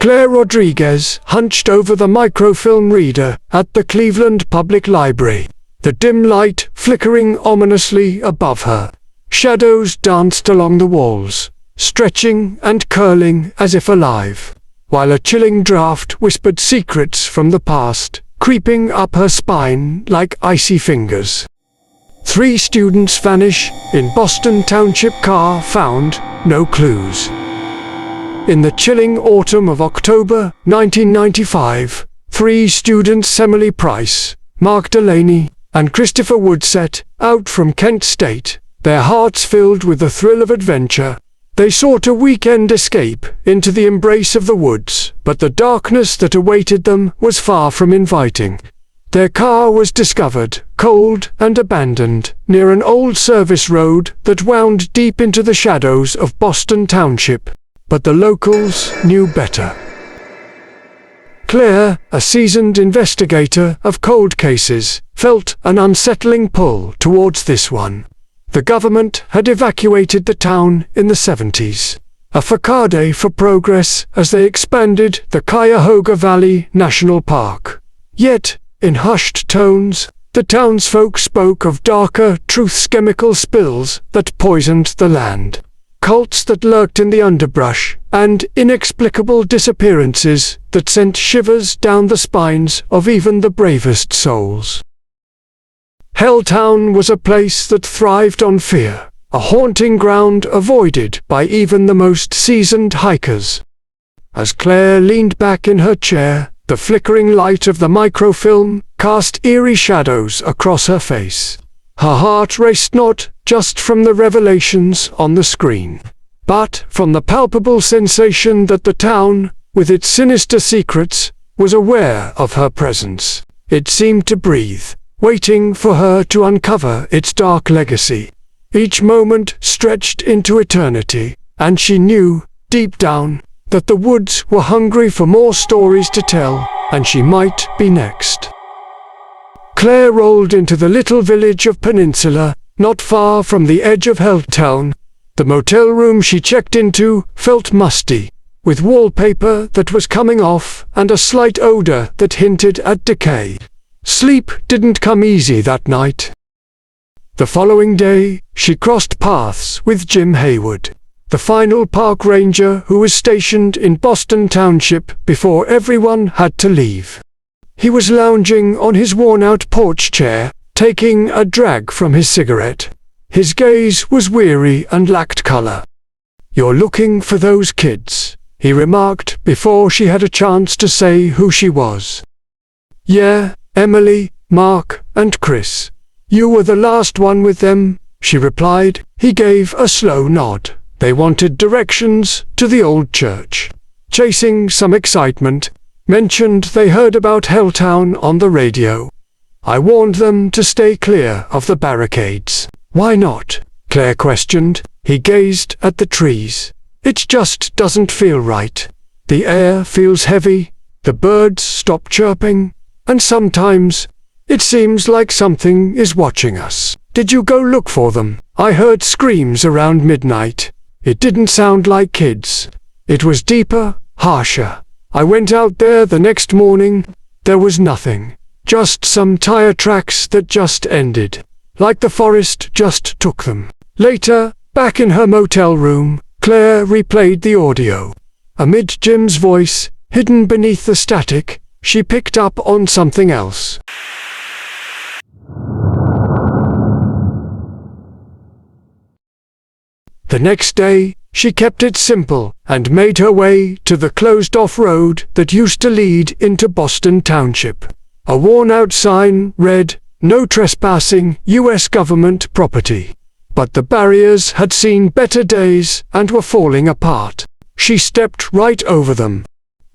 Claire Rodriguez hunched over the microfilm reader at the Cleveland Public Library, the dim light flickering ominously above her. Shadows danced along the walls, stretching and curling as if alive, while a chilling draft whispered secrets from the past, creeping up her spine like icy fingers. 3 students vanish in Boston Township. Car found, no clues. In the chilling autumn of October 1995, 3 students, Emily Price, Mark Delaney, and Christopher Wood, set out from Kent State, their hearts filled with the thrill of adventure. They sought a weekend escape into the embrace of the woods, but the darkness that awaited them was far from inviting. Their car was discovered, cold and abandoned, near an old service road that wound deep into the shadows of Boston Township. But the locals knew better. Claire, a seasoned investigator of cold cases, felt an unsettling pull towards this one. The government had evacuated the town in the 70s, a facade for progress as they expanded the Cuyahoga Valley National Park. Yet, in hushed tones, the townsfolk spoke of darker truths, chemical spills that poisoned the land, cults that lurked in the underbrush, and inexplicable disappearances that sent shivers down the spines of even the bravest souls. Helltown was a place that thrived on fear, a haunting ground avoided by even the most seasoned hikers. As Claire leaned back in her chair, the flickering light of the microfilm cast eerie shadows across her face. Her heart raced not just from the revelations on the screen, but from the palpable sensation that the town, with its sinister secrets, was aware of her presence. It seemed to breathe, waiting for her to uncover its dark legacy. Each moment stretched into eternity, and she knew, deep down, that the woods were hungry for more stories to tell, and she might be next. Claire rolled into the little village of Peninsula, not far from the edge of Helltown. The motel room she checked into felt musty, with wallpaper that was coming off and a slight odor that hinted at decay. Sleep didn't come easy that night. The following day, she crossed paths with Jim Haywood, the final park ranger who was stationed in Boston Township before everyone had to leave. He was lounging on his worn-out porch chair, taking a drag from his cigarette. His gaze was weary and lacked color. "You're looking for those kids," he remarked before she had a chance to say who she was. "Yeah, Emily, Mark, and Chris. You were the last one with them," she replied. He gave a slow nod. They wanted directions to the old church. Chasing some excitement, mentioned they heard about Helltown on the radio. "I warned them to stay clear of the barricades." "Why not?" Claire questioned. He gazed at the trees. "It just doesn't feel right. The air feels heavy, the birds stop chirping, and sometimes it seems like something is watching us." "Did you go look for them?" "I heard screams around midnight. It didn't sound like kids. It was deeper, harsher. I went out there the next morning. There was nothing. Just some tire tracks that just ended. Like the forest just took them." Later, back in her motel room, Claire replayed the audio. Amid Jim's voice, hidden beneath the static, she picked up on something else. The next day, she kept it simple and made her way to the closed-off road that used to lead into Boston Township. A worn-out sign read, "No trespassing, U.S. government property." But the barriers had seen better days and were falling apart. She stepped right over them.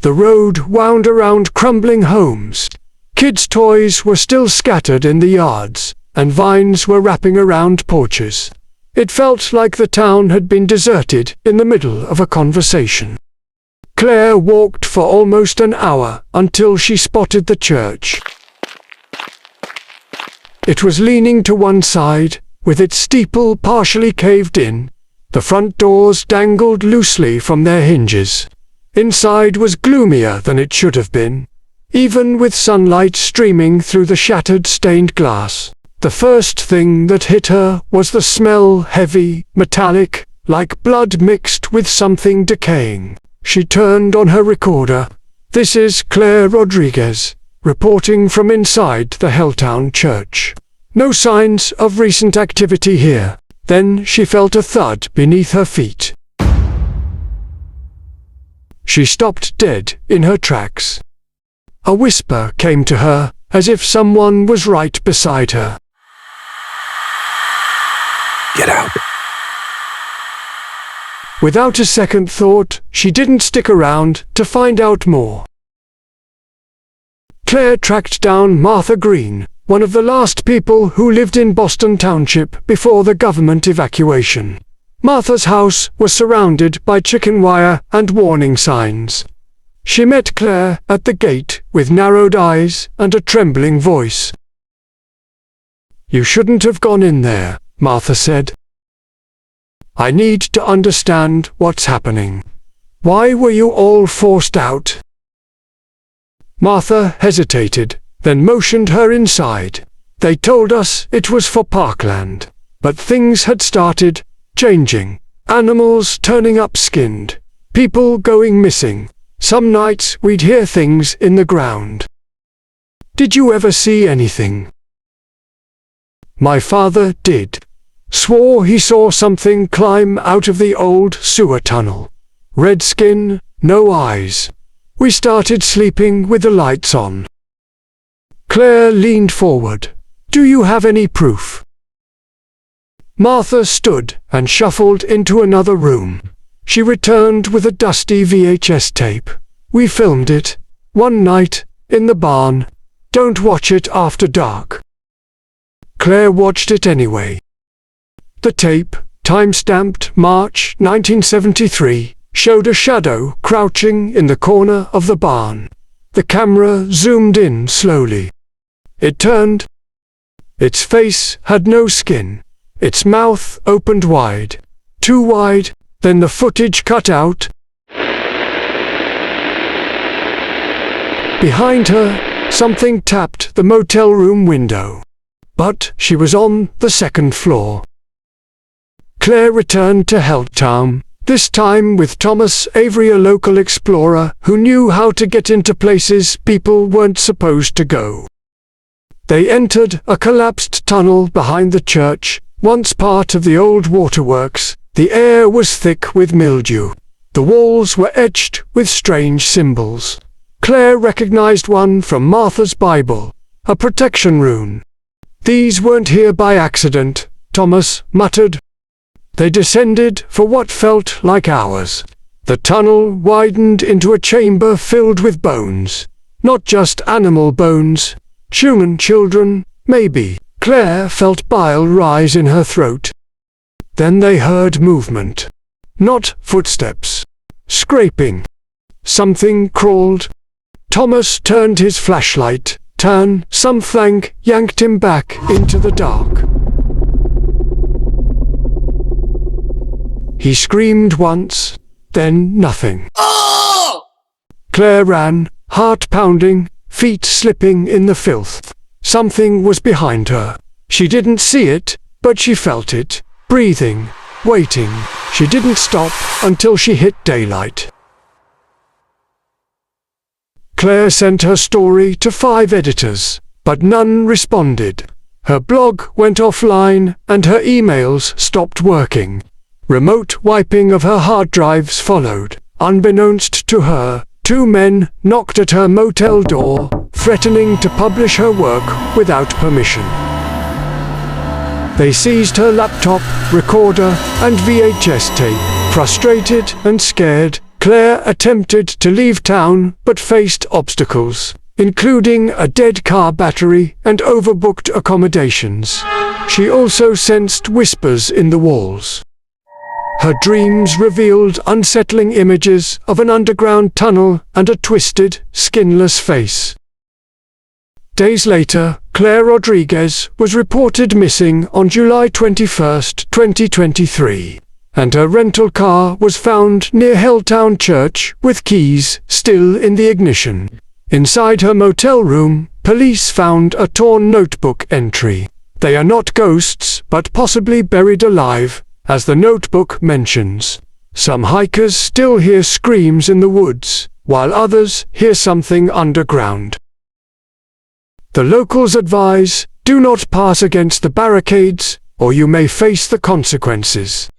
The road wound around crumbling homes. Kids' toys were still scattered in the yards, and vines were wrapping around porches. It felt like the town had been deserted in the middle of a conversation. Claire walked for almost an hour until she spotted the church. It was leaning to one side, with its steeple partially caved in. The front doors dangled loosely from their hinges. Inside was gloomier than it should have been. Even with sunlight streaming through the shattered stained glass, the first thing that hit her was the smell, heavy, metallic, like blood mixed with something decaying. She turned on her recorder. "This is Claire Rodriguez, reporting from inside the Helltown church. No signs of recent activity here." Then she felt a thud beneath her feet. She stopped dead in her tracks. A whisper came to her, as if someone was right beside her. "Get out." Without a second thought, she didn't stick around to find out more. Claire tracked down Martha Green, one of the last people who lived in Boston Township before the government evacuation. Martha's house was surrounded by chicken wire and warning signs. She met Claire at the gate with narrowed eyes and a trembling voice. "You shouldn't have gone in there," Martha said. "I need to understand what's happening. Why were you all forced out?" Martha hesitated, then motioned her inside. "They told us it was for parkland, but things had started changing. Animals turning up skinned, people going missing. Some nights we'd hear things in the ground." "Did you ever see anything?" "My father did. Swore he saw something climb out of the old sewer tunnel. Red skin, no eyes. We started sleeping with the lights on." Claire leaned forward. "Do you have any proof?" Martha stood and shuffled into another room. She returned with a dusty VHS tape. "We filmed it. One night, in the barn. Don't watch it after dark." Claire watched it anyway. The tape, time-stamped March 1973, showed a shadow crouching in the corner of the barn. The camera zoomed in slowly. It turned. Its face had no skin. Its mouth opened wide. Too wide, then the footage cut out. Behind her, something tapped the motel room window. But she was on the second floor. Claire returned to Helltown, this time with Thomas Avery, a local explorer who knew how to get into places people weren't supposed to go. They entered a collapsed tunnel behind the church, once part of the old waterworks. The air was thick with mildew. The walls were etched with strange symbols. Claire recognized one from Martha's Bible, a protection rune. "These weren't here by accident," Thomas muttered. They descended for what felt like hours. The tunnel widened into a chamber filled with bones. Not just animal bones. Human children, maybe. Claire felt bile rise in her throat. Then they heard movement. Not footsteps. Scraping. Something crawled. Thomas turned his flashlight. Something yanked him back into the dark. He screamed once, then nothing. Oh! Claire ran, heart pounding, feet slipping in the filth. Something was behind her. She didn't see it, but she felt it, breathing, waiting. She didn't stop until she hit daylight. Claire sent her story to 5 editors, but none responded. Her blog went offline and her emails stopped working. Remote wiping of her hard drives followed. Unbeknownst to her, 2 men knocked at her motel door, threatening to publish her work without permission. They seized her laptop, recorder, and VHS tape. Frustrated and scared, Claire attempted to leave town but faced obstacles, including a dead car battery and overbooked accommodations. She also sensed whispers in the walls. Her dreams revealed unsettling images of an underground tunnel and a twisted, skinless face. Days later, Claire Rodriguez was reported missing on July 21, 2023. and her rental car was found near Helltown Church with keys still in the ignition. Inside her motel room, police found a torn notebook entry. They are not ghosts, but possibly buried alive, as the notebook mentions. Some hikers still hear screams in the woods, while others hear something underground. The locals advise, do not pass against the barricades, or you may face the consequences.